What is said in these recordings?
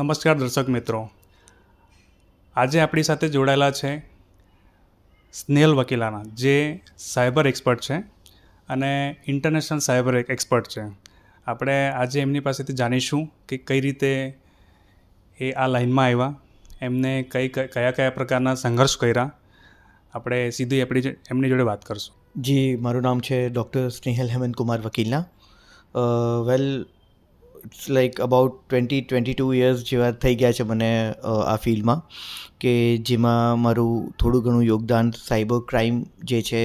નમસ્કાર દર્શક મિત્રો, આજે આપણી સાથે જોડાયેલા છે સ્નેહલ વકીલાના, જે સાયબર એક્સપર્ટ છે અને ઇન્ટરનેશનલ સાયબર એક્સપર્ટ છે. આપણે આજે એમની પાસેથી જાણીશું કે કઈ રીતે એ આ લાઈનમાં આવ્યા, એમને કયા કયા પ્રકારના સંઘર્ષ કર્યા. આપણે સીધી એમની જોડે વાત કરશું. જી, મારું નામ છે ડૉક્ટર સ્નેહલ હેમંત કુમાર વકીલના. Well, it's like about 22 years જેવા થઈ ગયા છે મને આ ફિલ્ડમાં, કે જેમાં મારું થોડું ઘણું યોગદાન સાયબર ક્રાઇમ જે છે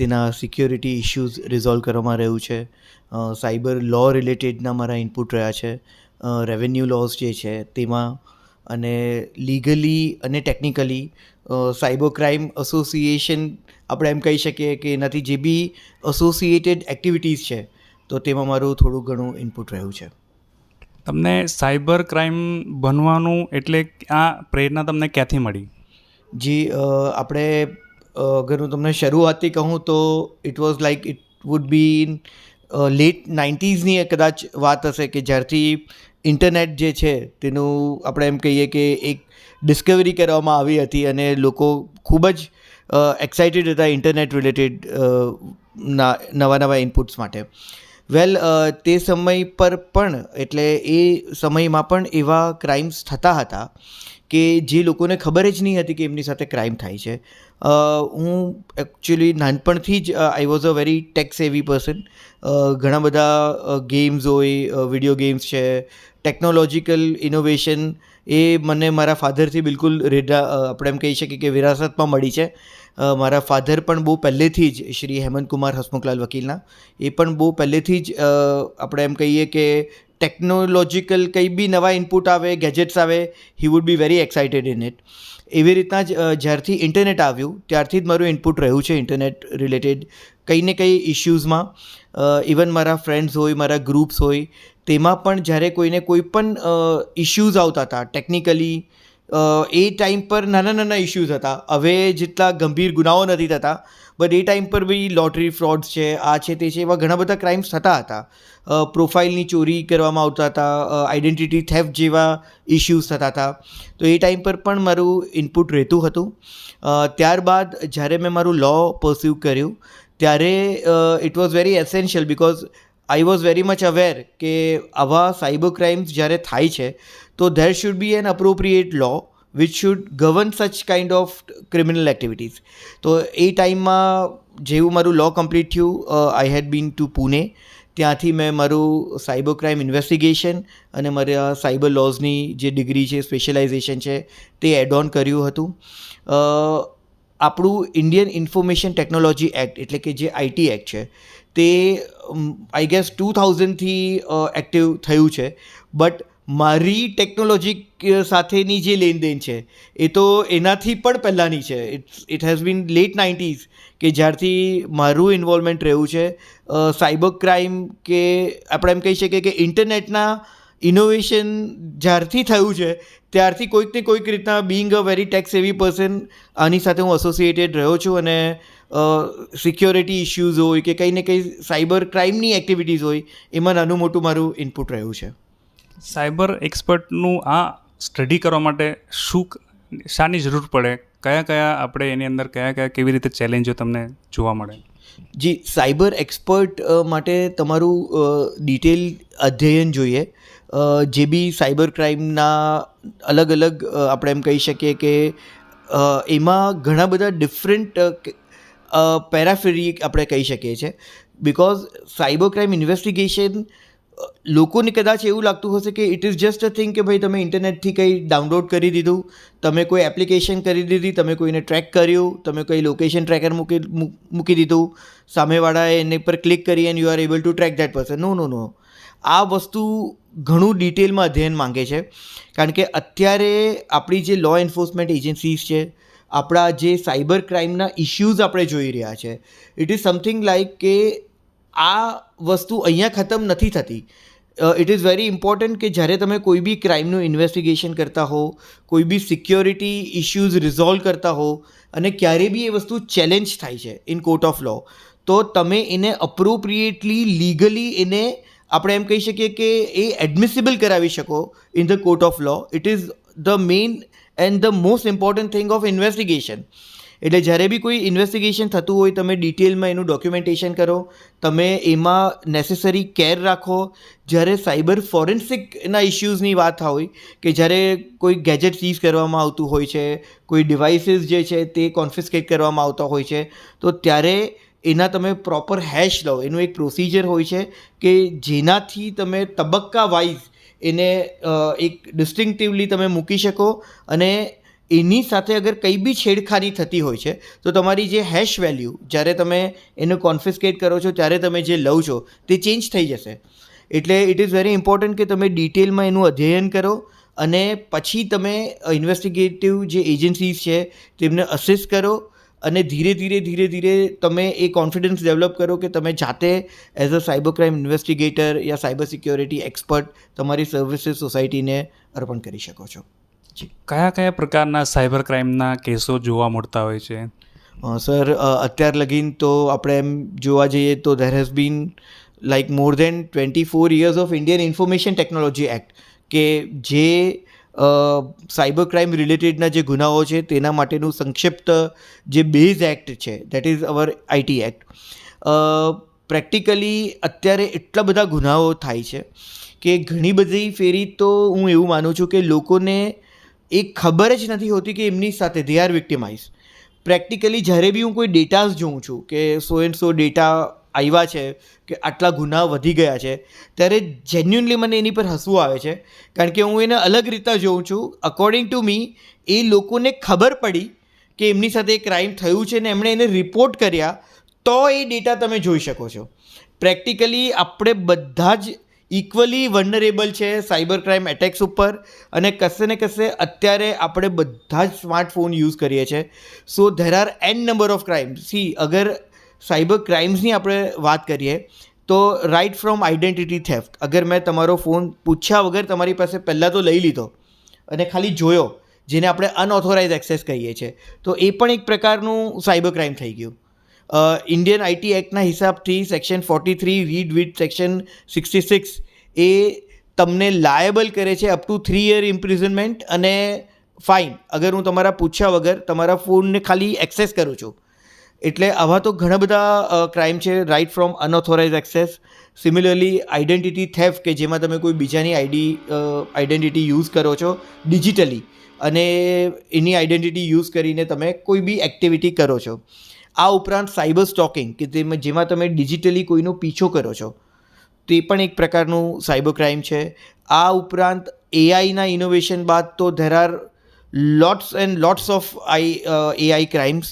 તેના સિક્યોરિટી ઇશ્યુઝ રિઝોલ્વ કરવામાં રહ્યું છે. સાયબર લો રિલેટેડના મારા ઇનપુટ રહ્યા છે, રેવન્યુ લોઝ જે છે તેમાં, અને લીગલી અને ટેકનિકલી સાયબર ક્રાઇમ એસોસિએશન આપણે એમ કહી શકીએ કે એનાથી જે બી એસોસિએટેડ એક્ટિવિટીઝ છે તો તેમાં મારું થોડું ઘણું ઇનપુટ રહ્યું છે. તમને સાયબર ક્રાઇમ બનવાનું એટલે આ પ્રેરણા તમને ક્યાંથી મળી? જી, આપણે અગર હું તમને શરૂઆતથી કહું તો it was like it would be in late 90sની કદાચ વાત હશે, કે જ્યારથી ઇન્ટરનેટ જે છે તેનું આપણે એમ કહીએ કે એક ડિસ્કવરી કરવામાં આવી હતી અને લોકો ખૂબ જ એક્સાઇટેડ હતા ઇન્ટરનેટ રિલેટેડ નવા ઇનપુટ્સ માટે. વેલ, તે સમય પર પણ, એટલે એ સમયમાં પણ એવા ક્રાઇમ્સ થતા હતા કે જે લોકોને ખબર જ નહીં હતી કે એમની સાથે ક્રાઇમ થાય છે. હું એકચ્યુઅલી નાનપણથી જ I was a very tech savvy person. ઘણા બધા ગેમ્સ હોય, વિડીયો ગેમ્સ છે, ટેકનોલોજીકલ ઇનોવેશન એ મને મારા ફાધરથી બિલકુલ આપણે એમ કહી શકીએ કે વિરાસતમાં મળી છે. મારા ફાધર પણ બહુ પહેલેથી જ, શ્રી હેમંતકુમાર હસમુખલાલ વકીલના, એ પણ બહુ પહેલેથી જ આપણે એમ કહીએ કે ટેકનોલોજીકલ કંઈ બી નવા ઇનપુટ આવે, ગેજેટ્સ આવે, he would be very excited in it. એવી રીતના જ જ્યારથી ઇન્ટરનેટ આવ્યું ત્યારથી જ મારું ઇનપુટ રહ્યું છે ઇન્ટરનેટ રિલેટેડ કંઈ ને કંઈ ઇશ્યુઝમાં. ઇવન મારા ફ્રેન્ડ્સ હોય, મારા ગ્રુપ્સ હોય, તેમાં પણ જ્યારે કોઈને કોઈ પણ ઇશ્યુઝ આવતા હતા ટેકનિકલી, એ ટાઈમ પર નાના ઇશ્યુઝ હતા. હવે જેટલા ગંભીર ગુનાઓ નથી થતા, બટ એ ટાઈમ પર બી લોટરી ફ્રોડ્સ છે, આ છે તે છે, એવા ઘણા બધા ક્રાઇમ્સ થતા હતા. પ્રોફાઇલની ચોરી કરવામાં આવતા હતા, આઈડેન્ટિટી થેફ્ટ જેવા ઇશ્યુઝ થતા હતા. તો એ ટાઈમ પર પણ મારું ઇનપુટ રહેતું હતું. ત્યારબાદ જ્યારે મેં મારું લો પરસ્યુ કર્યું ત્યારે it was very essential, because I was very much aware કે આવા સાયબર ક્રાઇમ્સ જ્યારે થાય છે તો there should be an appropriate law which should govern such kind of criminal activities. તો એ ટાઈમમાં જેવું મારું લો કમ્પ્લીટ થયું, આઈ હેડ બીન ટુ પુણે. ત્યાંથી મેં મારું સાયબર ક્રાઇમ ઇન્વેસ્ટિગેશન અને મારા સાયબર લોઝની જે ડિગ્રી છે, સ્પેશિયલાઇઝેશન છે, તે એડ ઓન કર્યું હતું. આપણું ઇન્ડિયન ઇન્ફોર્મેશન ટેકનોલોજી એક્ટ, એટલે કે જે આઈટી એક્ટ છે, તે આઈ ગેસ 2000થી એક્ટિવ થયું છે. બટ મારી ટેકનોલોજી સાથેની જે લેનદેન છે એ તો એનાથી પણ પહેલાંની છે. It has been late 90s કે જ્યારથી મારું ઇન્વોલ્વમેન્ટ રહ્યું છે સાયબર ક્રાઇમ, કે આપણે એમ કહી શકીએ કે ઇન્ટરનેટના ઇનોવેશન જ્યારથી થયું છે ત્યારથી કોઈક ને કોઈક રીતના, being a very tech savvy person, આની સાથે હું એસોસિએટેડ રહ્યો છું. અને સિક્યોરિટી ઇશ્યુઝ હોય કે કંઈ ને કંઈ સાયબર ક્રાઇમની એક્ટિવિટીઝ હોય, એમાં નાનું મોટું મારું ઇનપુટ રહ્યું છે. સાયબર એક્સપર્ટનું આ સ્ટડી કરવા માટે શાની જરૂર પડે? કયા આપણે એની અંદર કેવી રીતે ચેલેન્જો તમને જોવા મળે? જી, સાયબર એક્સપર્ટ માટે તમારું ડિટેલ અધ્યયન જોઈએ. જે બી સાયબર ક્રાઇમના અલગ આપણે એમ કહી શકીએ કે એમાં ઘણા બધા ડિફરન્ટ પેરાફેરી આપણે કહી શકીએ છીએ. બિકોઝ સાયબર ક્રાઇમ ઇન્વેસ્ટિગેશન, લોકોને કદાચ એવું લાગતું હશે કે it is just a thing કે ભાઈ તમે ઇન્ટરનેટથી કંઈ ડાઉનલોડ કરી દીધું, તમે કોઈ એપ્લિકેશન કરી દીધી, તમે કોઈને ટ્રેક કર્યું, તમે કોઈ લોકેશન ટ્રેકર મૂકી દીધું, સામેવાળાએ એની પર ક્લિક કરી and you are able to track that person. No. આ વસ્તુ ઘણું ડિટેલમાં અધ્યયન માંગે છે. કારણ કે અત્યારે આપણી જે લો એન્ફોર્સમેન્ટ એજન્સીઝ છે, આપણા જે સાયબર ક્રાઇમના ઇશ્યુઝ આપણે જોઈ રહ્યા છે, ઇટ ઇઝ સમથિંગ લાઈક કે આ વસ્તુ અહીંયા ખતમ નથી થતી. ઇટ ઇઝ વેરી ઇમ્પોર્ટન્ટ કે જ્યારે તમે કોઈ બી ક્રાઇમનું ઇન્વેસ્ટિગેશન કરતા હો, કોઈ બી સિક્યોરિટી ઇશ્યુઝ રિઝોલ્વ કરતા હો, અને ક્યારે બી એ વસ્તુ ચેલેન્જ થાય છે ઇન કોર્ટ ઓફ લો, તો તમે એને અપ્રોપ્રિએટલી લીગલી એને આપણે એમ કહી શકીએ કે એ એડમિસિબલ કરાવી શકો in the court of law. It is the main and the most important thing of investigation. એટલે જ્યારે બી કોઈ ઇન્વેસ્ટિગેશન થતું હોય, તમે ડિટેલમાં એનું ડોક્યુમેન્ટેશન કરો, તમે એમાં નેસેસરી કેર રાખો. જ્યારે સાયબર ફોરેન્સિકના ઇશ્યુઝની વાત હોય કે જ્યારે કોઈ ગેજેટ સીઝ કરવામાં આવતું હોય છે, કોઈ ડિવાઇસીસ જે છે તે કોન્ફિસ્કેટ કરવામાં આવતા હોય છે, તો ત્યારે એના તમે પ્રોપર હેશ લો. એનું એક પ્રોસિજર હોય છે કે જેનાથી તમે તબક્કા વાઇઝ એને એક ડિસ્ટિંક્ટિવલી તમે મૂકી શકો, અને એની સાથે અગર કંઈ બી છેડખાની થતી હોય છે તો તમારી જે હેશ વેલ્યુ જ્યારે તમે એને કોન્ફિસ્કેટ કરો છો ત્યારે તમે જે લઉં છો તે ચેન્જ થઈ જશે. એટલે ઇટ ઇઝ વેરી ઇમ્પોર્ટન્ટ કે તમે ડિટેલમાં એનું અધ્યયન કરો અને પછી તમે ઇન્વેસ્ટિગેટિવ જે એજન્સીઝ છે તેમને અસિસ્ટ કરો, અને ધીરે ધીરે તમે એ કોન્ફિડન્સ ડેવલપ કરો કે તમે જાતે as a cyber crime investigator yeah cyber security expert તમારી સર્વિસીસ સોસાયટીને અર્પણ કરી શકો છો. કયા કયા પ્રકારના સાયબર ક્રાઇમના કેસો જોવા મળતા હોય છે? સર, અત્યાર લગીન તો આપણે એમ જોવા જઈએ તો there has been like more than 24 years ઓફ ઇન્ડિયન ઇન્ફોર્મેશન ટેકનોલોજી એક્ટ, કે જે સાયબર ક્રાઇમ રિલેટેડના જે ગુનાઓ છે તેના માટેનું સંક્ષિપ્ત જે બેઝ એક્ટ છે, that is our IT act. Practically અત્યારે એટલા બધા ગુનાઓ થાય છે કે ઘણી બધી ફેરી તો હું એવું માનું છું કે લોકોને એ ખબર જ નથી હોતી કે એમની સાથે દે આર વિક્ટિમાઇઝ. પ્રેક્ટિકલી જ્યારે બી હું કોઈ ડેટાઝ જોઉં છું કે સો એન્ડ સો ડેટા આવ્યા છે કે આટલા ગુના વધી ગયા છે, ત્યારે જેન્યુઅનલી મને એની પર હસવું આવે છે, કારણ કે હું એને અલગ રીતે જોઉં છું. અકોર્ડિંગ ટુ મી એ લોકોને ખબર પડી કે એમની સાથે એ ક્રાઇમ થયું છે ને એમણે એને રિપોર્ટ કર્યા, તો એ ડેટા તમે જોઈ શકો છો. પ્રેક્ટિકલી આપણે બધા જ ઇક્વલી વલ્નરેબલ છે સાયબર ક્રાઇમ એટેક્સ ઉપર, અને કશે ને કશે અત્યારે આપણે બધા જ સ્માર્ટફોન યુઝ કરીએ છીએ. So there are an number of crimes. See, અગર સાયબર ક્રાઇમ્સની આપણે વાત કરીએ તો રાઇટ ફ્રોમ આઈડેન્ટિટી થેફ્ટ, અગર મેં તમારો ફોન પૂછ્યા વગર તમારી પાસે પહેલાં તો લઈ લીધો અને ખાલી જોયો, જેને આપણે અનઓથોરાઇઝ એક્સેસ કહીએ છીએ, તો એ પણ એક પ્રકારનું સાયબર ક્રાઇમ થઈ ગયું. ઇન્ડિયન આઈટી એક્ટના હિસાબથી સેક્શન 43 રીડ વિથ સેક્શન 66 એ તમને લાયેબલ કરે છે અપ ટુ 3 year ઇમ્પ્રિઝનમેન્ટ અને ફાઇન, અગર હું તમારા પૂછ્યા વગર તમારા ફોનને ખાલી એક્સેસ કરું છું. એટલે આવા તો ઘણા બધા ક્રાઇમ છે, right from unauthorise access. Similarly identity theft, કે જેમાં તમે કોઈ બીજાની આઈડેન્ટિટી યુઝ કરો છો ડિજિટલી, અને એની આઈડેન્ટિટી યુઝ કરીને તમે કોઈ બી એક્ટિવિટી કરો છો. આ ઉપરાંત સાયબર સ્ટોકિંગ, કે જેમાં તમે ડિજિટલી કોઈનો પીછો કરો છો, તે પણ એક પ્રકારનું સાયબર ક્રાઇમ છે. આ ઉપરાંત એઆઈના ઇનોવેશન બાદ તો there are lots and lots of AI crimes.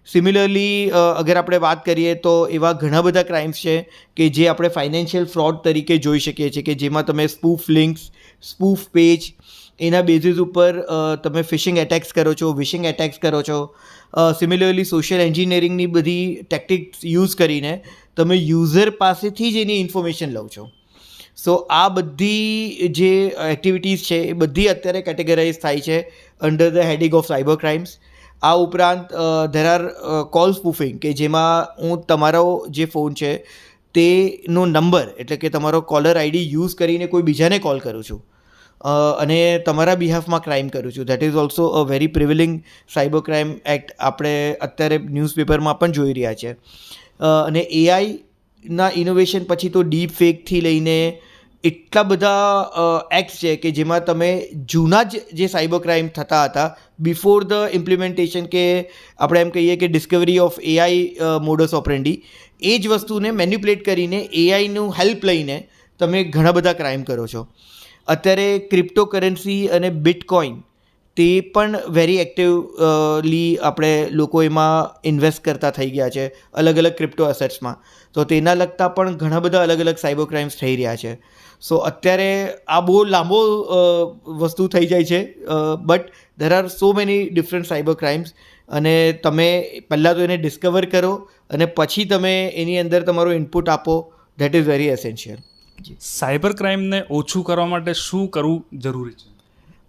Similarly અગર આપણે વાત કરીએ તો એવા ઘણા બધા ક્રાઇમ્સ છે કે જે આપણે ફાઇનાન્શિયલ ફ્રોડ તરીકે જોઈ શકીએ છીએ, કે જેમાં તમે સ્પૂફ લિંક્સ, સ્પૂફ પેજ, એના બેઝિસ ઉપર તમે ફિશિંગ એટેક્સ કરો છો, વિશિંગ એટેક્સ કરો છો. સિમિલરલી સોશિયલ એન્જિનિયરિંગની બધી ટેક્ટિક્સ યુઝ કરીને તમે યુઝર પાસેથી જ એની ઇન્ફોર્મેશન લો છો. સો આ બધી જે એક્ટિવિટીઝ છે એ બધી અત્યારે કેટેગરાઇઝ થાય છે under the heading of cyber crimes. આ ઉપરાંત ધેર આર કોલ સ્પૂફિંગ, કે જેમાં હું તમારો જે ફોન છે તેનો નંબર, એટલે કે તમારો કોલર આઈડી યુઝ કરીને કોઈ બીજાને કોલ કરું છું અને તમારા બિહાફમાં ક્રાઇમ કરું છું. That is also a very prevailing cyber crime act આપણે અત્યારે ન્યૂઝપેપરમાં પણ જોઈ રહ્યા છે. અને એઆઈના ઇનોવેશન પછી તો ડીપ ફેકથી લઈને એટલા બધા એક્ટ્સ છે કે જેમાં તમે જૂના જ જે સાયબર ક્રાઇમ થતા હતા બિફોર ધ ઇમ્પ્લિમેન્ટેશન, કે આપણે એમ કહીએ કે discovery of AI modus operandi, એ જ વસ્તુને મેન્યુપ્યુલેટ કરીને એઆઈનું હેલ્પ લઈને તમે ઘણા બધા ક્રાઇમ કરો છો. અત્યારે ક્રિપ્ટોકરન્સી અને બિટકોઇન તે પણ વેરી એક્ટિવલી આપણે લોકો એમાં ઇન્વેસ્ટ કરતા થઈ ગયા છે અલગ અલગ ક્રિપ્ટો એસેટ્સમાં. તો તેના લગતા પણ ઘણા બધા અલગ અલગ સાયબર ક્રાઇમ્સ થઈ રહ્યા છે. સો અત્યારે આ બહુ લાંબો વસ્તુ થઈ જાય છે, but there are so many different cyber crimes, અને તમે પહેલાં તો એને ડિસ્કવર કરો અને પછી તમે એની અંદર તમારો ઇનપુટ આપો. That is very essential. Cyber ક્રાઇમને ઓછું કરવા માટે શું કરવું જરૂરી છે?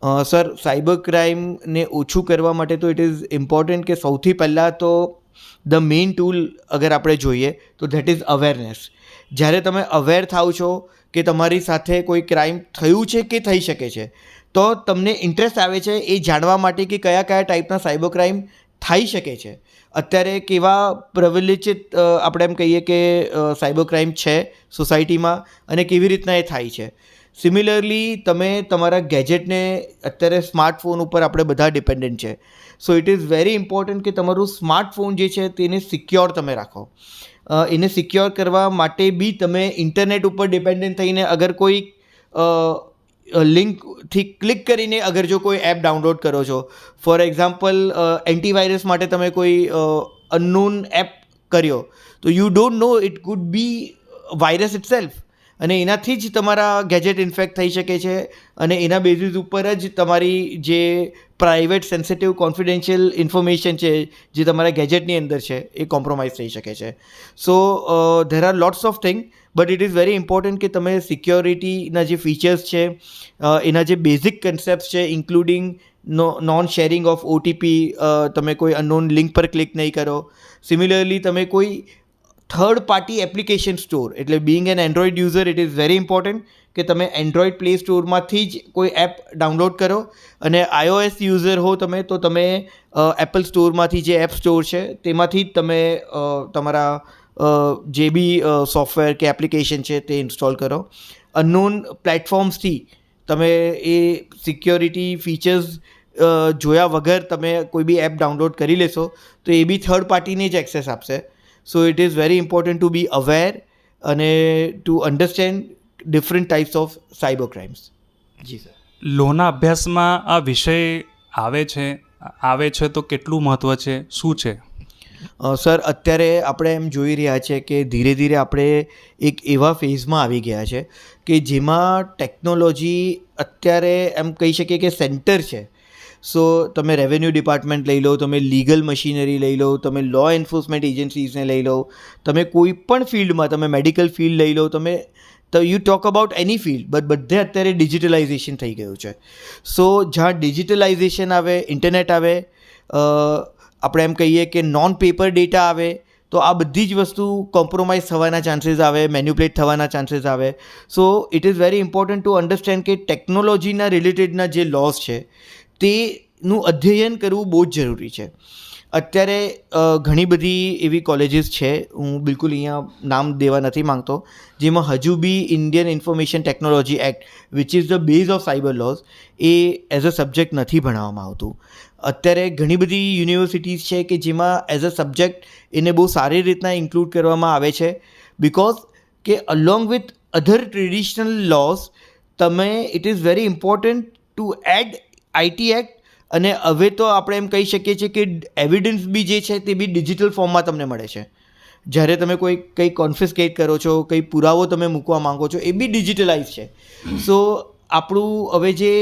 સર, સાયબર ક્રાઇમને ઓછું કરવા માટે તો ઇટ ઇઝ ઇમ્પોર્ટન્ટ કે સૌથી પહેલાં તો ધ મેઇન ટૂલ અગર આપણે જોઈએ તો ધેટ ઇઝ અવેરનેસ. જ્યારે તમે અવેર થાવ છો કે તમારી સાથે કોઈ ક્રાઇમ થયું છે કે થઈ શકે છે, તો તમને ઇન્ટરેસ્ટ આવે છે એ જાણવા માટે કે કયા કયા ટાઈપના સાયબર ક્રાઇમ થઈ શકે છે. અત્યારે કેવા પ્રવલિત આપણે એમ કહીએ કે સાયબર ક્રાઇમ છે સોસાયટીમાં અને કેવી રીતના એ થાય છે. સિમિલરલી તમે તમારા ગેજેટને, અત્યારે સ્માર્ટફોન ઉપર આપણે બધા ડિપેન્ડન્ટ છે, so it is very important કે તમારું સ્માર્ટફોન જે છે તેને સિક્યોર તમે રાખો. એને સિક્યોર કરવા માટે બી તમે ઇન્ટરનેટ ઉપર ડિપેન્ડન્ટ થઈને અગર કોઈ લિંકથી ક્લિક કરીને અગર જો કોઈ એપ ડાઉનલોડ કરો છો, ફોર એક્ઝામ્પલ એન્ટીવાયરસ માટે તમે કોઈ અનનોન એપ કર્યો, તો you don't know it could B virus itself, અને એનાથી જ તમારા ગેજેટ ઇન્ફેક્ટ થઈ શકે છે અને એના બેઝિસ ઉપર જ તમારી જે પ્રાઇવેટ સેન્સિટિવ કોન્ફિડેન્શિયલ ઇન્ફોર્મેશન છે જે તમારા ગેજેટની અંદર છે એ કોમ્પ્રોમાઇઝ થઈ શકે છે. So there are lots of thing, but it is very important કે તમે સિક્યોરિટીના જે ફીચર્સ છે, એના જે બેઝિક કન્સેપ્ટ છે, including non sharing of OTP, તમે કોઈ અનનોન લિંક પર ક્લિક નહીં કરો. સિમિલરલી તમે કોઈ થર્ડ પાર્ટી એપ્લિકેશન સ્ટોર, એટલે being an Android user it is very important કે તમે એન્ડ્રોઈડ પ્લે સ્ટોરમાંથી જ કોઈ એપ ડાઉનલોડ કરો, અને iOS યુઝર હો તમે તો તમે એપલ સ્ટોરમાંથી જે એપ સ્ટોર છે તેમાંથી જ તમે તમારા જે બી સોફ્ટવેર કે એપ્લિકેશન છે તે ઇન્સ્ટોલ કરો. અનનોન પ્લેટફોર્મ્સથી તમે એ સિક્યોરિટી ફીચર્સ જોયા વગર તમે કોઈ બી એપ ડાઉનલોડ કરી લેશો તો એ બી થર્ડ પાર્ટીને જ એક્સેસ આપશે. So it is very important to be aware અને to understand different types of cyber crimes. જી સર. લોના અભ્યાસમાં આ વિષય આવે છે તો કેટલું મહત્ત્વ છે, શું છે? સર, અત્યારે આપણે એમ જોઈ રહ્યા છે કે ધીરે ધીરે આપણે એક એવા ફેઝમાં આવી ગયા છે કે જેમાં ટેકનોલોજી અત્યારે એમ કહી શકીએ કે સેન્ટર છે. સો તમે રેવન્યુ ડિપાર્ટમેન્ટ લઈ લો, તમે લીગલ મશીનરી લઈ લો, તમે લો એન્ફોર્સમેન્ટ એજન્સીઝને લઈ લો, તમે કોઈ પણ ફિલ્ડમાં, તમે મેડિકલ ફિલ્ડ લઈ લો, તમે you talk about any field, but બધે અત્યારે ડિજિટલાઇઝેશન થઈ ગયું છે. સો જ્યાં ડિજિટલાઇઝેશન આવે, ઇન્ટરનેટ આવે, આપણે એમ કહીએ કે નોન પેપર ડેટા આવે, તો આ બધી જ વસ્તુ કોમ્પ્રોમાઇઝ થવાના ચાન્સીસ આવે, મેન્યુપ્લેટ થવાના ચાન્સીસ આવે. સો it is very important to understand કે ટેકનોલોજીના રિલેટેડના જે લોસ છે તેનું અધ્યયન કરવું બહુ જ જરૂરી છે. અત્યારે ઘણી બધી એવી કોલેજીસ છે, હું બિલકુલ અહીંયા નામ દેવા નથી માંગતો, જેમાં હજુ બી Indian information technology act which is the base of cyber laws એ એઝ અ સબ્જેક્ટ નથી ભણાવવામાં આવતું. અત્યારે ઘણી બધી યુનિવર્સિટીઝ છે કે જેમાં એઝ અ સબ્જેક્ટ એને બહુ સારી રીતના ઇન્ક્લુડ કરવામાં આવે છે, બિકોઝ કે along with other traditional laws તમે it is very important to add IT act. અને હવે તો આપણે એમ કહી શકીએ છીએ કે એવિડન્સ બી જે છે તે બી ડિજિટલ ફોર્મમાં તમને મળે છે. જ્યારે તમે કંઈ કોન્ફિસ્કેટ કરો છો, કંઈ પુરાવો તમે મૂકવા માંગો છો, એ બી ડિજિટલાઇઝ છે. સો આપણું હવે જે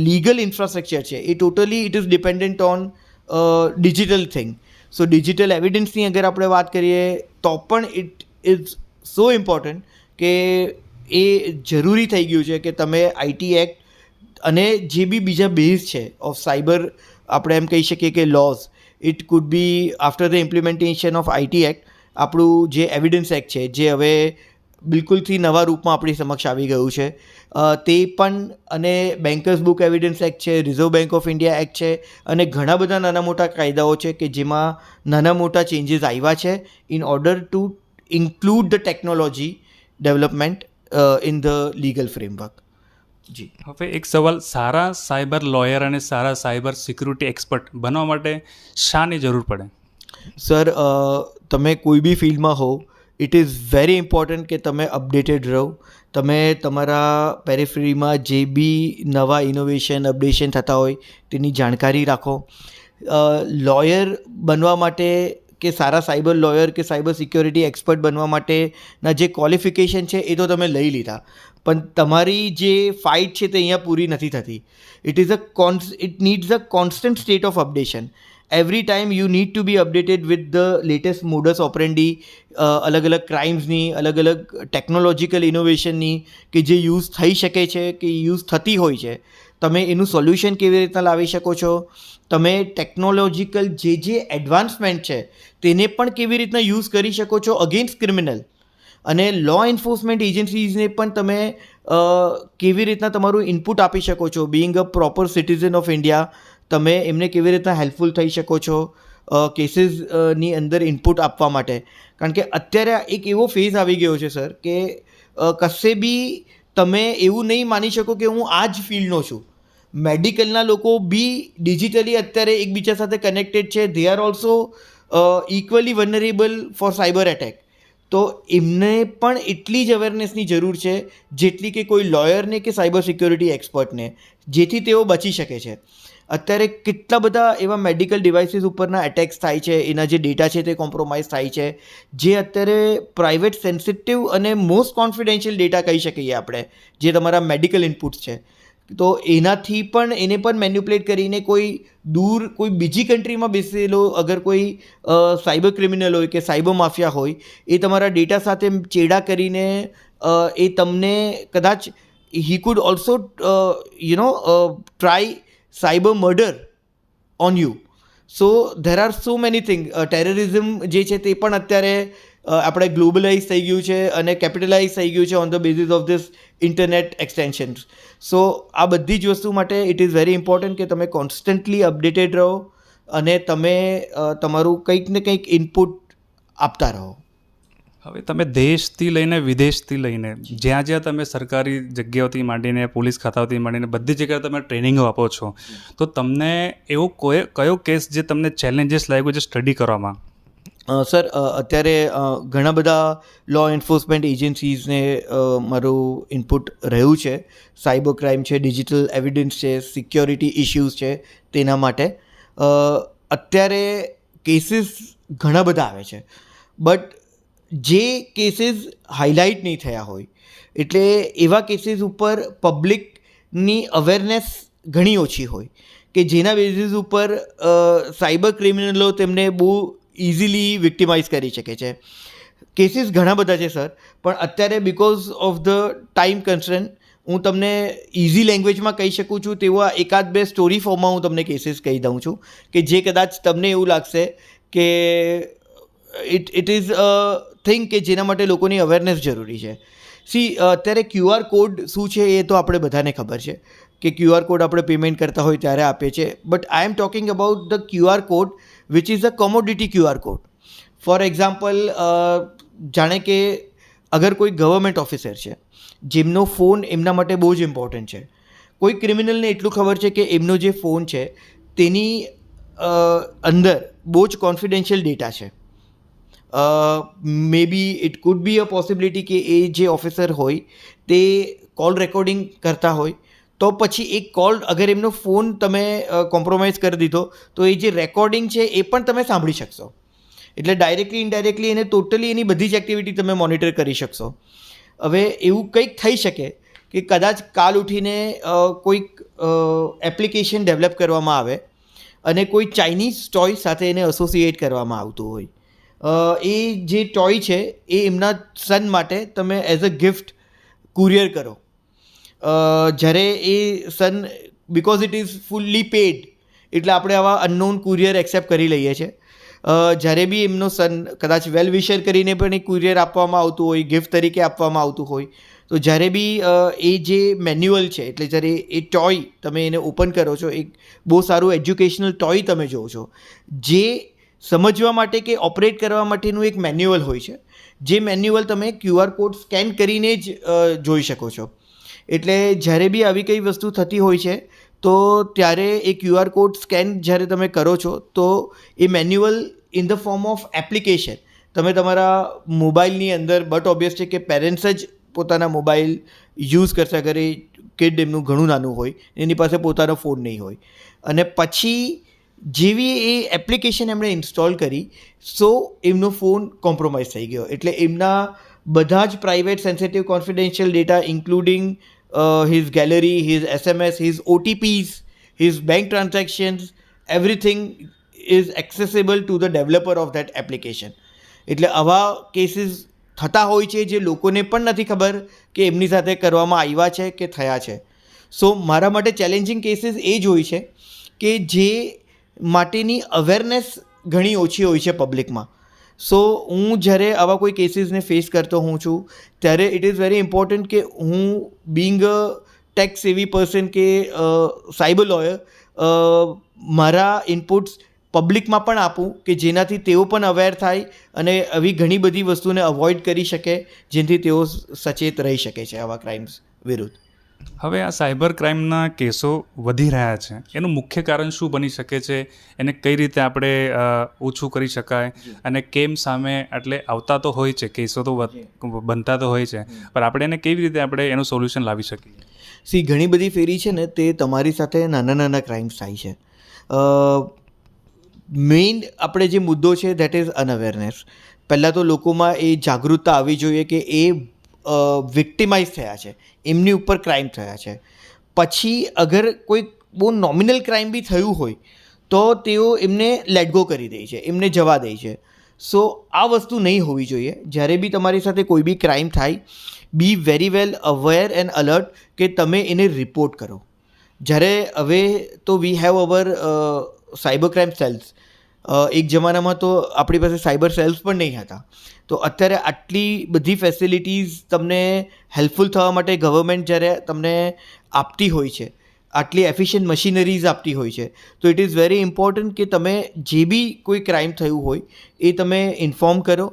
લીગલ ઇન્ફ્રાસ્ટ્રક્ચર છે એ totally it is dependent on digital thing. So digital એવિડન્સની અગર આપણે વાત કરીએ તો પણ ઇટ ઇઝ સો ઇમ્પોર્ટન્ટ કે એ જરૂરી થઈ ગયું છે કે તમે IT એક્ટ અને જે બી બીજા બેઝ છે ઓફ સાયબર, આપણે એમ કહી શકીએ કે lose, it could B after the implementation of IT act, આપણું જે એવિડન્સ એક્ટ છે જે હવે બિલકુલથી નવા રૂપમાં આપણી સમક્ષ આવી ગયું છે તે પણ, અને બેન્કર્સ બુક એવિડન્સ એક્ટ છે, reserve bank of India act છે, અને ઘણા બધા નાના મોટા કાયદાઓ છે કે જેમાં નાના મોટા ચેન્જીસ આવ્યા છે in order to include the technology development in the legal framework. જી. હવે એક સવાલ, સારા સાયબર લોયર અને સારા સાયબર સિક્યુરિટી એક્સપર્ટ બનવા માટે શાની જરૂર પડે? સર, તમે કોઈ બી ફિલ્ડમાં હો, ઇટ ઇઝ વેરી ઇમ્પોર્ટન્ટ કે તમે અપડેટેડ રહો, તમે તમારા પેરિફેરીમાં જે બી નવા ઇનોવેશન, અપડેશન થતા હોય તેની જાણકારી રાખો. લોયર બનવા માટે કે સારા સાયબર લોયર કે સાયબર સિક્યોરિટી એક્સપર્ટ બનવા માટેના જે ક્વોલિફિકેશન છે એ તો તમે લઈ લીધા, પણ તમારી જે ફાઇટ છે તે અહીંયા પૂરી નથી થતી. It needs a constant state of updation. Every time you need to be updated with the latest modus operandi, અલગ અલગ ક્રાઇમ્સની, અલગ અલગ ટેકનોલોજીકલ ઇનોવેશનની કે જે યુઝ થઈ શકે છે કે યુઝ થતી હોય છે. તમે એનું સોલ્યુશન કેવી રીતના લાવી શકો છો, તમે ટેકનોલોજીકલ જે એડવાન્સમેન્ટ છે તેને પણ કેવી રીતના યુઝ કરી શકો છો અગેન્સ્ટ ક્રિમિનલ, અને લો એન્ફોર્સમેન્ટ એજન્સીઝને પણ તમે કેવી રીતના તમારું ઇનપુટ આપી શકો છો. Being a proper citizen of India, તમે એમને કેવી રીતના હેલ્પફુલ થઈ શકો છો કેસીસની અંદર ઇનપુટ આપવા માટે. કારણ કે અત્યારે એક એવો ફેઝ આવી ગયો છે સર કે કશે બી તમે એવું નહીં માની શકો કે હું આ જ ફિલ્ડનો છું. મેડિકલના લોકો બી ડિજિટલી અત્યારે એકબીજા સાથે કનેક્ટેડ છે. They are also equally vulnerable for cyber attack. તો એમને પણ એટલી જ અવેરનેસની જરૂર છે જેટલી કે કોઈ લોયરને કે સાયબર સિક્યોરિટી એક્સપર્ટને, જેથી તેઓ બચી શકે છે. અત્યારે કેટલા બધા એવા મેડિકલ ડિવાઇસીસ ઉપરના એટેક્સ થાય છે, એના જે ડેટા છે તે કોમ્પ્રોમાઇઝ થાય છે, જે અત્યારે પ્રાઇવેટ સેન્સિટિવ અને મોસ્ટ કોન્ફિડેન્શિયલ ડેટા કહી શકીએ આપણે, જે તમારા મેડિકલ ઇનપુટ્સ છે. તો એનાથી પણ એને પણ મેન્યુપ્લેટ કરીને કોઈ દૂર કોઈ બીજી કન્ટ્રીમાં બેસેલો અગર કોઈ સાયબર ક્રિમિનલ હોય કે સાયબર માફિયા હોય, એ તમારા ડેટા સાથે ચેડા કરીને એ તમને કદાચ he could also try cyber murder on you. So there are so many thing. Terrorism જે છે તે પણ અત્યારે આપણે ગ્લોબલાઇઝ થઈ ગયું છે અને કેપિટલાઇઝ થઈ ગયું છે on the basis of this internet extensions. So આ બધી જ વસ્તુ માટે ઇટ ઇઝ વેરી ઇમ્પોર્ટન્ટ કે તમે કોન્સ્ટન્ટલી અપડેટેડ રહો અને તમે તમારું કંઈક ને કંઈક ઇનપુટ આપતા રહો. હવે તમે દેશથી લઈને વિદેશથી લઈને જ્યાં જ્યાં તમે સરકારી જગ્યાઓથી માંડીને પોલીસ ખાતાઓથી માંડીને બધી જગ્યાએ તમે ટ્રેનિંગો આપો છો, તો તમને એવો કયો કેસ જે તમને ચેલેન્જીસ લાગ્યો છે સ્ટડી કરવામાં? સર અત્યારે ઘણા બધા લો એન્ફોર્સમેન્ટ એજન્સીઝને મારું ઇનપુટ રહ્યું છે. સાયબર ક્રાઇમ છે, ડિજિટલ એવિડન્સ છે, સિક્યોરિટી ઇશ્યુઝ છે, તેના માટે અત્યારે કેસીસ ઘણા બધા આવે છે. બટ જે કેસીસ હાઇલાઇટ નહીં થયા હોય, એટલે એવા કેસીસ ઉપર પબ્લિકની અવેરનેસ ઘણી ઓછી હોય કે જેના બેઝિસ ઉપર સાયબર ક્રિમિનલો તેમને બહુ ઇઝીલી વિક્ટિમાઇઝ કરી શકે છે. કેસીસ ઘણા બધા છે સર, પણ અત્યારે because of the time constraint હું તમને ઇઝી લેંગ્વેજમાં કહી શકું છું તેવા એકાદ બે સ્ટોરી ફોર્મમાં હું તમને કેસીસ કહી દઉં છું કે જે કદાચ તમને એવું લાગશે કે ઇટ ઇઝ અ થિંગ કે જેના માટે લોકોની અવેરનેસ જરૂરી છે. સી અત્યારે QR કોડ શું છે એ તો આપણે બધાને ખબર છે કે QR કોડ આપણે પેમેન્ટ કરતા હોય ત્યારે આપીએ છીએ. But I am talking about the QR code which is a commodity QR code. For example, જાણે કે અગર કોઈ ગવર્મેન્ટ ઓફિસર છે જેમનો ફોન એમના માટે બહુ જ ઇમ્પોર્ટન્ટ છે, કોઈ ક્રિમિનલને એટલું ખબર છે કે એમનો જે ફોન છે તેની અંદર બહુ જ કોન્ફિડેન્શિયલ ડેટા છે. May be it could be a possibility કે એ જે ઓફિસર હોય તે કોલ રેકોર્ડિંગ કરતા હોય, તો પછી એક કોલ અગર એમનો ફોન તમે કોમ્પ્રોમાઇઝ કરી દીધો તો એ જે રેકોર્ડિંગ છે એ પણ તમે સાંભળી શકશો. એટલે ડાયરેક્ટલી ઇનડાયરેક્ટલી એને ટોટલી એની બધી જ એક્ટિવિટી તમે મોનિટર કરી શકશો. હવે એવું કંઈક થઈ શકે કે કદાચ કાલ ઉઠીને કોઈક એપ્લિકેશન ડેવલપ કરવામાં આવે અને કોઈ ચાઇનીઝ ટોય સાથે એને એસોસિએટ કરવામાં આવતું હોય. એ જે ટોય છે એ એમના સન માટે તમે એઝ અ ગિફ્ટ કુરિયર કરો. જ્યારે એ સન, because it is fully paid, એટલે આપણે આવા અનનોન કુરિયર એક્સેપ્ટ કરી લઈએ છીએ. જ્યારે બી એમનો સન કદાચ વેલ વિશર કરીને પણ એ કુરિયર આપવામાં આવતું હોય, ગિફ્ટ તરીકે આપવામાં આવતું હોય, તો જ્યારે બી એ જે મેન્યુઅલ છે, એટલે જ્યારે એ ટોય તમે એને ઓપન કરો છો, એક બહુ સારું એજ્યુકેશનલ ટોય તમે જોવો છો, જે સમજવા માટે કે ઓપરેટ કરવા માટેનું એક મેન્યુઅલ હોય છે, જે મેન્યુઅલ તમે QR કોડ સ્કેન કરીને જ જોઈ શકો છો. એટલે જ્યારે બી આવી કઈ વસ્તુ થતી હોય છે તો ત્યારે એ QR કોડ સ્કેન જ્યારે તમે કરો છો તો એ manual in the form of application તમે તમારા મોબાઈલની અંદર, બટ ઓબ્વિયસ છે કે પેરેન્ટ્સ જ પોતાના મોબાઈલ યુઝ કરશે અગર એ કિડ એમનું ઘણું નાનું હોય, એની પાસે પોતાનો ફોન નહીં હોય, અને પછી જેવી એ એપ્લિકેશન એમણે ઇન્સ્ટોલ કરી, સો એમનો ફોન કોમ્પ્રોમાઇઝ થઈ ગયો. એટલે એમના બધા જ private sensitive confidential data including his gallery, his SMS, his OTPs, his bank transactions, everything is accessible to the developer of that application. એટલે આવા કેસીસ થતા હોય છે જે લોકોને પણ નથી ખબર કે એમની સાથે કરવામાં આવ્યા છે કે થયા છે. સો મારા માટે ચેલેન્જિંગ કેસીસ એ જ હોય છે કે જે માટેની અવેરનેસ ઘણી ઓછી હોય છે પબ્લિકમાં. સો હું જ્યારે આવા કોઈ કેસીસને ફેસ કરતો હોઉં છું ત્યારે ઇટ ઇઝ વેરી ઇમ્પોર્ટન્ટ કે હું being a tech savvy person કે સાયબર લોયર મારા ઇનપુટ્સ પબ્લિકમાં પણ આપું કે જેનાથી તેઓ પણ અવેર થાય અને આવી ઘણી બધી વસ્તુને અવોઇડ કરી શકે જેનાથી તેઓ સચેત રહી શકે છે આવા ક્રાઇમ્સ વિરુદ્ધ. હવે આ સાયબર ક્રાઇમના કેસો વધી રહ્યા છે, એનું મુખ્ય કારણ શું બની શકે છે? એને કઈ રીતે આપણે ઓછું કરી શકાય અને કેમ સામે એટલે આવતા તો હોય છે કેસો તો બનતા તો હોય છે, પણ આપણે એને કેવી રીતે આપણે એનું સોલ્યુશન લાવી શકીએ? ઘણી બધી ફેરી છે ને તે તમારી સાથે નાના નાના ક્રાઇમ્સ થાય છે. મેઇન આપણે જે મુદ્દો છે દેટ ઇઝ અનઅવેરનેસ. પહેલાં તો લોકોમાં એ જાગૃતતા આવવી જોઈએ કે એ વિક્ટિમાઇઝ થયા છે, એમની ઉપર ક્રાઇમ થયા છે. પછી અગર કોઈ બહુ નોમિનલ ક્રાઇમ બી થયું હોય તો તેઓ એમને લેટ ગો કરી દે છે, એમને જવા દે છે. સો આ વસ્તુ નહીં હોવી જોઈએ. જ્યારે બી તમારી સાથે કોઈ બી ક્રાઇમ થાય, be very well aware and alert કે તમે એને રિપોર્ટ કરો. જ્યારે હવે તો we have our cyber crime cells. એક જમાનામાં તો આપણી પાસે સાયબર સેલ્સ પણ નહીં હતા. તો અત્યારે આટલી બધી ફેસિલિટીઝ તમને હેલ્પફુલ થવા માટે ગવર્મેન્ટ જ્યારે તમને આપતી હોય છે, આટલી એફિશિયન્ટ મશીનરીઝ આપતી હોય છે, તો ઇટ ઇઝ વેરી ઇમ્પોર્ટન્ટ કે તમે જે બી કોઈ ક્રાઇમ થયું હોય એ તમે ઇન્ફોર્મ કરો.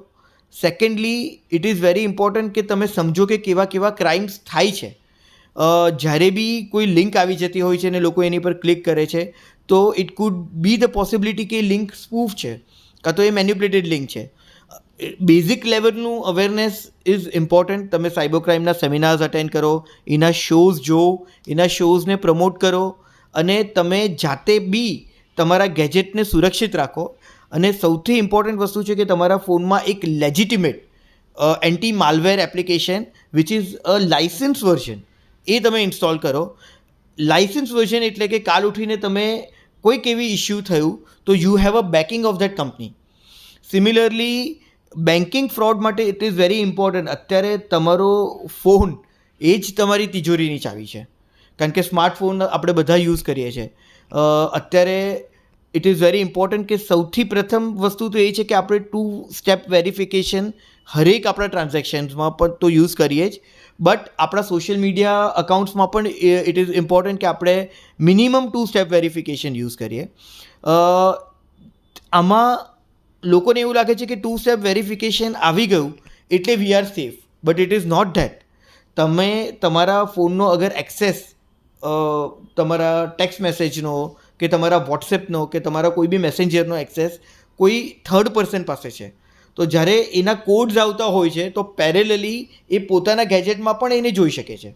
Secondly it is very important કે તમે સમજો કે કેવા કેવા ક્રાઇમ્સ થાય છે. જ્યારે બી કોઈ લિંક આવી જતી હોય છે અને લોકો એની પર ક્લિક કરે છે તો it could be the possibility કે લિંક સ્પૂફ છે કાં તો એ મેન્યુપ્યુલેટેડ લિંક છે. બેઝિક લેવલનું અવેરનેસ ઇઝ ઇમ્પોર્ટન્ટ. તમે સાયબર ક્રાઇમના સેમિનાર્સ અટેન્ડ કરો, એના શોઝ જુઓ, એના શોઝને પ્રમોટ કરો અને તમે જાતે બી તમારા ગેજેટને સુરક્ષિત રાખો. અને સૌથી ઇમ્પોર્ટન્ટ વસ્તુ છે કે તમારા ફોનમાં એક legitimate anti malware application which is a license version એ તમે ઇન્સ્ટોલ કરો. લાઇસન્સ વર્ઝન એટલે કે કાલ ઉઠીને તમે કોઈક એવી ઇસ્યુ થયું તો you have a backing of that company. Similarly banking fraud માટે ઇટ ઇઝ વેરી ઇમ્પોર્ટન્ટ. અત્યારે તમારો ફોન એ જ તમારી તિજોરીની ચાવી છે, કારણ કે સ્માર્ટફોન આપણે બધા યુઝ કરીએ છીએ. અત્યારે ઇટ ઇઝ વેરી ઇમ્પોર્ટન્ટ કે સૌથી પ્રથમ વસ્તુ તો એ છે કે આપણે 2 સ્ટેપ વેરિફિકેશન હરેક આપણા ટ્રાન્ઝેક્શન્સમાં પણ તો યુઝ કરીએ જ, બટ આપણા સોશિયલ મીડિયા અકાઉન્ટ્સમાં પણ ઇટ ઇઝ ઇમ્પોર્ટન્ટ કે આપણે મિનિમમ 2 સ્ટેપ વેરિફિકેશન યુઝ કરીએ. આમાં લોકોને એવું લાગે છે કે 2 સ્ટેપ વેરિફિકેશન આવી ગયું એટલે we are safe, but it is not that. તમે તમારા ફોનનો અગર એક્સેસ તમારા ટેક્સ્ટ મેસેજનો કે તમારા વોટ્સએપનો કે તમારા કોઈ બી મેસેન્જરનો એક્સેસ કોઈ થર્ડ પર્સન પાસે છે, તો જ્યારે એના કોડ્સ આવતા હોય છે તો પેરેલલી એ પોતાના ગેજેટમાં પણ એને જોઈ શકે છે.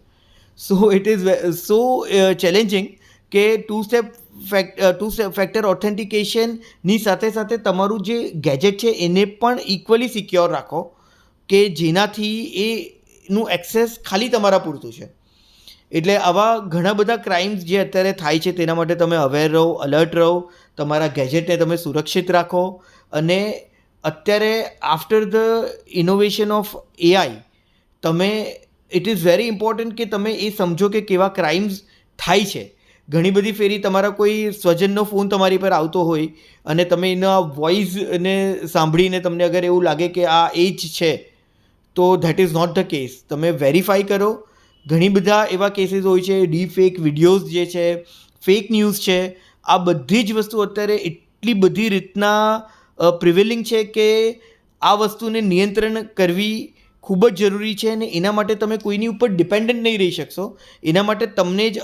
So it is so challenging કે 2 સ્ટેપ ફેક્ટર ઓથેન્ટિકેશનની સાથે સાથે તમારું જે ગેજેટ છે એને પણ ઇક્વલી સિક્યોર રાખો કે જેનાથી એનું એક્સેસ ખાલી તમારા પૂરતું છે. એટલે આવા ઘણા બધા ક્રાઇમ્સ જે અત્યારે થાય છે તેના માટે તમે અવેર રહો, અલર્ટ રહો, તમારા ગેજેટને તમે સુરક્ષિત રાખો. અને અત્યારે after the innovation of AI તમે ઇટ ઇઝ વેરી ઇમ્પોર્ટન્ટ કે તમે એ સમજો કે કેવા ક્રાઇમ્સ થાય છે. ઘણી બધી ફેરી તમારા કોઈ સ્વજનનો ફોન તમારી પર આવતો હોય અને તમે એના વોઇસને સાંભળીને તમને અગર એવું લાગે કે આ એ જ છે તો that is not the case. તમે વેરીફાઈ કરો. ઘણી બધા એવા કેસીસ હોય છે, ડીપ ફેક વિડીયોઝ જે છે, ફેક ન્યૂઝ છે, આ બધી જ વસ્તુ અત્યારે એટલી બધી રીતના પ્રિવેલિંગ છે કે આ વસ્તુને નિયંત્રણ કરવી ખૂબ જ જરૂરી છે. અને એના માટે તમે કોઈની ઉપર ડિપેન્ડન્ટ નહીં રહી શકશો. એના માટે તમને જ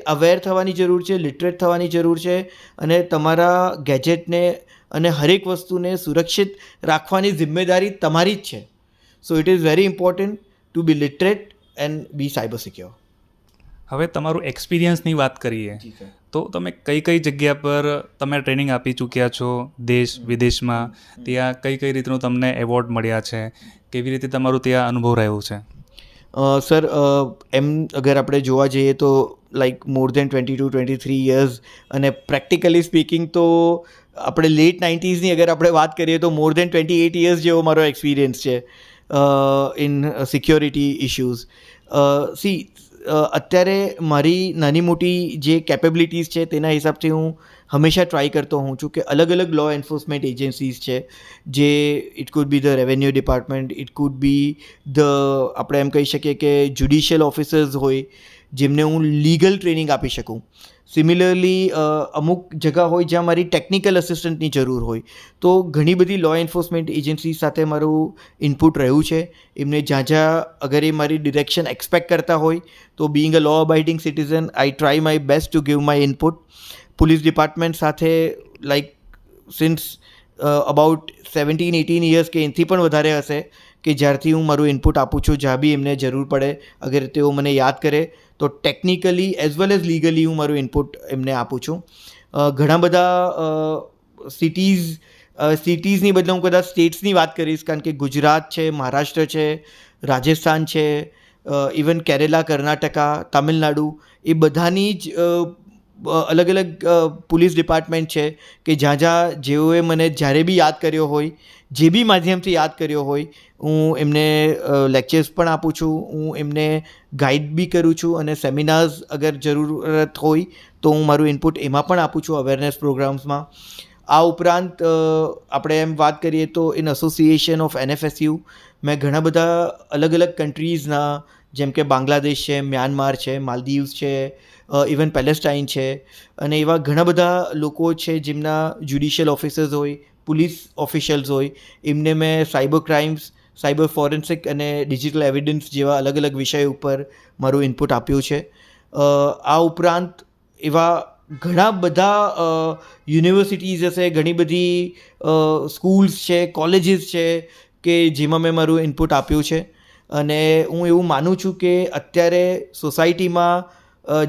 અવેર થવાની જરૂર છે, લિટરેટ થવાની જરૂર છે અને તમારા ગેજેટને અને હરેક વસ્તુને સુરક્ષિત રાખવાની જિમ્મેદારી તમારી જ છે. So it is very important to be literate and be cyber secure. હવે તમારું એક્સપિરિયન્સની વાત કરીએ તો તમે કઈ કઈ જગ્યા પર તમે ટ્રેનિંગ આપી ચૂક્યા છો, દેશ વિદેશમાં, ત્યાં કઈ કઈ રીતનું તમને એવોર્ડ મળ્યા છે, કેવી રીતે તમારું ત્યાં અનુભવ રહ્યું છે? સર એમ અગર આપણે જોવા જઈએ તો લાઈક મોર દેન 22-23 યર્સ અને પ્રેક્ટિકલી સ્પીકિંગ તો આપણે લેટ 90sની અગર આપણે વાત કરીએ તો મોર દેન 28 years જેવો મારો એક્સપિરિયન્સ છે ઇન સિક્યોરિટી ઇશ્યુઝ. સી અત્યારે મારી નાની મોટી જે કેપેબિલિટીઝ છે તેના હિસાબથી હું હંમેશા ટ્રાય કરતો હોઉં છું કે અલગ અલગ લો એન્ફોર્સમેન્ટ એજન્સીઝ છે, જે it could be the revenue department, it could be the આપણે એમ કહી શકીએ કે જ્યુડિશિયલ ઓફિસર્સ હોય જેમને હું લીગલ ટ્રેનિંગ આપી શકું. સિમિલરલી અમુક જગા હોય જ્યાં મારી ટેકનિકલ અસિસ્ટન્ટની જરૂર હોય, તો ઘણી બધી લો એન્ફોર્સમેન્ટ એજન્સી સાથે મારું ઇનપુટ રહ્યું છે. એમને જ્યાં જ્યાં અગર એ મારી ડિરેક્શન એક્સપેક્ટ કરતા હોય તો being a law abiding citizen I try my best to give my input. Police department સાથે લાઈક સિન્સ અબાઉટ 17-18 years કે એનાથી પણ વધારે હશે કે જ્યારથી હું મારું ઇનપુટ આપું છું, જ્યાં બી એમને જરૂર પડે, અગર તેઓ મને યાદ કરે તો technically as well as legally હું મારું ઇનપુટ એમને આપું છું. ઘણા બધા સિટીઝની બદલે હું કદાચ સ્ટેટ્સની વાત કરીશ, કારણ કે ગુજરાત છે, મહારાષ્ટ્ર છે, રાજસ્થાન છે, ઇવન કેરેલા, કર્ણાટકા, તામિલનાડુ, એ બધાની જ અલગ અલગ પોલીસ ડિપાર્ટમેન્ટ છે કે જ્યાં જ્યાં જેઓએ મને જ્યારે બી યાદ કર્યો હોય, જે બી માધ્યમથી યાદ કર્યો હોય, હું એમને લેક્ચર્સ પણ આપું છું, હું એમને ગાઈડ બી કરું છું, અને સેમિનાર્સ અગર જરૂરત હોય તો હું મારું ઇનપુટ એમાં પણ આપું છું, અવેરનેસ પ્રોગ્રામ્સમાં. આ ઉપરાંત આપણે એમ વાત કરીએ તો ઇન એસોસિએશન ઓફ NFSU મેં ઘણા બધા અલગ અલગ કન્ટ્રીઝના, જેમ કે બાંગ્લાદેશ છે, મ્યાનમાર છે, માલદીવ્સ છે, ઇવન પેલેસ્ટાઇન છે, અને એવા ઘણા બધા લોકો છે જેમના જ્યુડિશિયલ ઓફિસર્સ હોય, પોલીસ ઓફિશિયલ્સ હોય, એમને મેં સાયબર ક્રાઇમ્સ, સાયબર ફોરેન્સિક અને ડિજિટલ એવિડન્સ જેવા અલગ અલગ વિષય ઉપર મારું ઇનપુટ આપ્યું છે. આ ઉપરાંત એવા ઘણા બધા યુનિવર્સિટીઝ હશે, ઘણી બધી સ્કૂલ્સ છે, કોલેજીસ છે કે જેમાં મેં મારું ઇનપુટ આપ્યું છે. અને હું એવું માનું છું કે અત્યારે સોસાયટીમાં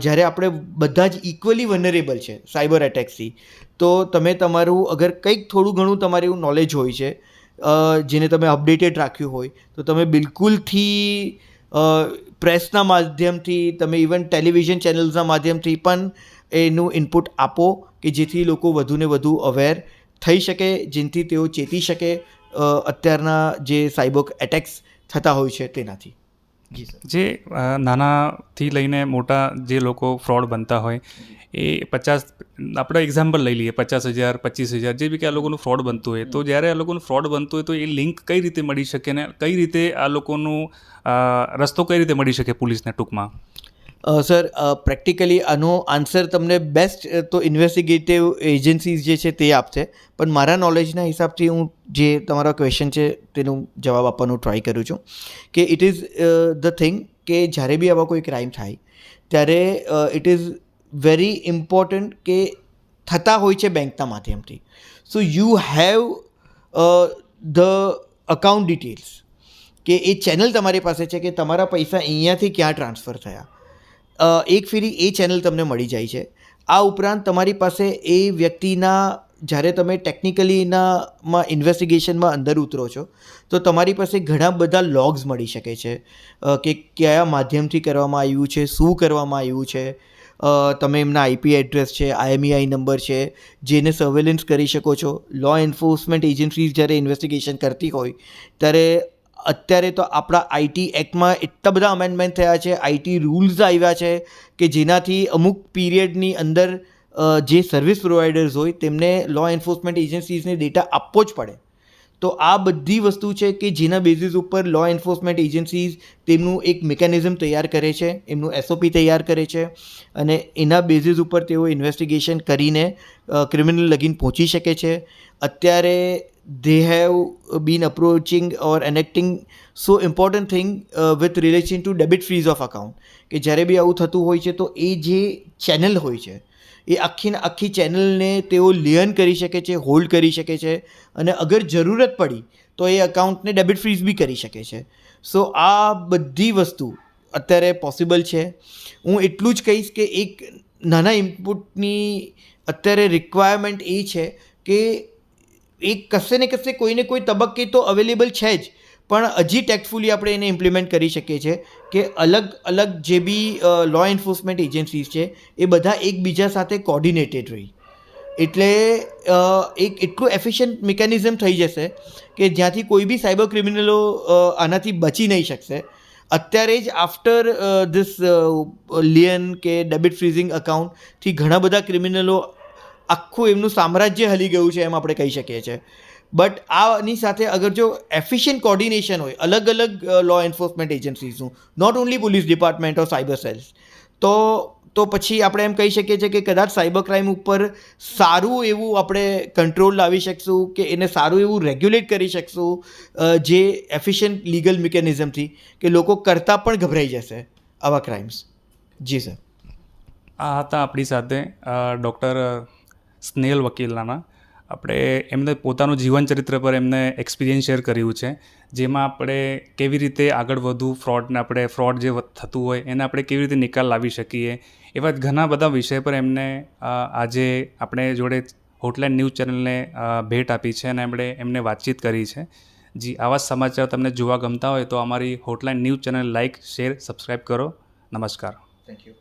જ્યારે આપણે બધા જ ઇક્વલી વનરેબલ છે સાયબર એટેક્સથી, તો તમે તમારું અગર કંઈક થોડું ઘણું તમારું નોલેજ હોય છે, જેને તમે અપડેટેડ રાખ્યું હોય, તો તમે બિલકુલથી પ્રેસના માધ્યમથી, તમે ઇવન ટેલિવિઝન ચેનલ્સના માધ્યમથી પણ એનું ઇનપુટ આપો કે જેથી લોકો વધુને વધુ અવેર થઈ શકે, જેનાથી તેઓ ચેતી શકે અત્યારના જે સાયબર એટેક્સ થતા હોય છે તેનાથી. જી સર. જે નાનાથી લઈને મોટા જે લોકો ફ્રોડ બનતા હોય એ 50, આપણે એક્ઝામ્પલ લઈ લઈએ, 50,000, 25,000 જે બી કે આ લોકોનું ફ્રોડ બનતું હોય, તો જ્યારે આ લોકોનું ફ્રોડ બનતું હોય તો એ લિંક કઈ રીતે મળી શકે ને કઈ રીતે આ લોકોનું રસ્તો કઈ રીતે મળી શકે પોલીસને ટૂંકમાં? સર પ્રેક્ટિકલી આનો આન્સર તમને બેસ્ટ તો ઇન્વેસ્ટિગેટિવ એજન્સીઝ જે છે તે આપશે, પણ મારા નોલેજના હિસાબથી હું જે તમારો ક્વેશ્ચન છે તેનો જવાબ આપવાનો ટ્રાય કરું છું કે ઇટ ઇઝ ધ થિંગ કે જ્યારે બી આવા કોઈ ક્રાઇમ થાય ત્યારે ઇટ ઇઝ વેરી ઇમ્પોર્ટન્ટ કે થતા હોય છે બેંકના માધ્યમથી. So you have the account details, કે એ ચેનલ તમારી પાસે છે કે તમારા પૈસા અહીંયાથી ક્યાં ટ્રાન્સફર થયા, એક ફેરી એ ચેનલ તમને મળી જાય છે. આ ઉપરાંત તમારી પાસે એ વ્યક્તિના, જ્યારે તમે ટેકનિકલીમાં ઇન્વેસ્ટિગેશનમાં અંદર ઉતરો છો તો તમારી પાસે ઘણા બધા લોગ્સ મળી શકે છે કે કયા માધ્યમથી કરવામાં આવ્યું છે, શું કરવામાં આવ્યું છે, તમે એમના IP એડ્રેસ છે, IMEI નંબર છે, જેને સર્વેલન્સ કરી શકો છો. લો એન્ફોર્સમેન્ટ એજન્સીઝ જ્યારે ઇન્વેસ્ટિગેશન કરતી હોય ત્યારે અત્યારે તો આપણા IT એક્ટમાં એટલા બધા અમેન્ડમેન્ટ થયા છે, IT રૂલ્સ આવ્યા છે કે જેનાથી અમુક પીરિયડની અંદર જે સર્વિસ પ્રોવાઈડર્સ હોય તેમને લો એન્ફોર્સમેન્ટ એજન્સીઝને ડેટા આપવો જ પડે. તો આ બધી વસ્તુ છે કે જેના બેઝિસ ઉપર લો એન્ફોર્સમેન્ટ એજન્સીઝ તેમનું એક મિકેનિઝમ તૈયાર કરે છે, એમનું SOP તૈયાર કરે છે, અને એના બેઝિસ ઉપર તેઓ ઇન્વેસ્ટિગેશન કરીને ક્રિમિનલ લગીન પહોંચી શકે છે. અત્યારે they have been approaching or enacting so important thing with relation to debit freeze of account, કે જ્યારે બી આવું થતું હોય છે તો એ જે ચેનલ હોય છે એ આખી ચેનલને તેઓ લિયન કરી શકે છે, હોલ્ડ કરી શકે છે, અને અગર જરૂરત પડી તો એ અકાઉન્ટને ડેબિટ ફ્રીઝ બી કરી શકે છે. સો આ બધી વસ્તુ અત્યારે પોસિબલ છે. હું એટલું જ કહીશ કે એક નાના ઇનપુટની અત્યારે રિક્વાયરમેન્ટ એ છે કે એક કશે ને કશે કોઈને કોઈ તબક્કે તો અવેલેબલ છે જ, પણ હજી ટેક્ટફુલી આપણે એને ઇમ્પ્લિમેન્ટ કરી શકીએ છીએ કે અલગ અલગ જે બી લો એન્ફોર્સમેન્ટ એજન્સીઝ છે એ બધા એકબીજા સાથે કોર્ડિનેટેડ રહી, એટલે એક એટલું એફિશિયન્ટ મિકેનિઝમ થઈ જશે કે જ્યાંથી કોઈ બી સાયબર ક્રિમિનલો આનાથી બચી નહીં શકશે. અત્યારે જ આફ્ટર ધીસ લિયન કે ડેબિટ ફ્રીઝિંગ અકાઉન્ટથી ઘણા બધા ક્રિમિનલો આખું એમનું સામ્રાજ્ય હલી ગયું છે એમ આપણે કહી શકીએ છીએ. બટ આની સાથે અગર જો એફિશિયન્ટ કોર્ડિનેશન હોય અલગ અલગ લો એન્ફોર્સમેન્ટ એજન્સીઝનું, not only police department or cyber cells, તો પછી આપણે એમ કહી શકીએ છીએ કે કદાચ સાયબર ક્રાઇમ ઉપર સારું એવું આપણે કંટ્રોલ લાવી શકશું કે એને સારું એવું રેગ્યુલેટ કરી શકશું જે એફિશિયન્ટ લીગલ મિકેનિઝમથી, કે લોકો કરતાં પણ ગભરાઈ જશે આવા ક્રાઇમ્સ. જી સર. આ હતા આપણી સાથે ડૉક્ટર સ્નેહલ વકીલાના. આપણે એમને પોતાનું જીવનચરિત્ર પર એમને એક્સપિરિયન્સ શેર કર્યું છે, જેમાં આપણે કેવી રીતે આગળ વધવું, ફ્રોડ જે થતું હોય એને આપણે કેવી રીતે નિકાલ લાવી શકીએ, એવા ઘણા બધા વિષય પર એમને આજે આપણે જોડે હોટલાઇન ન્યૂઝ ચેનલને ભેટ આપી છે અને એમને વાતચીત કરી છે. જી, આવા જ સમાચાર તમને જોવા ગમતા હોય તો અમારી hotline news channel like, share, subscribe કરો. નમસ્કાર. Thank you.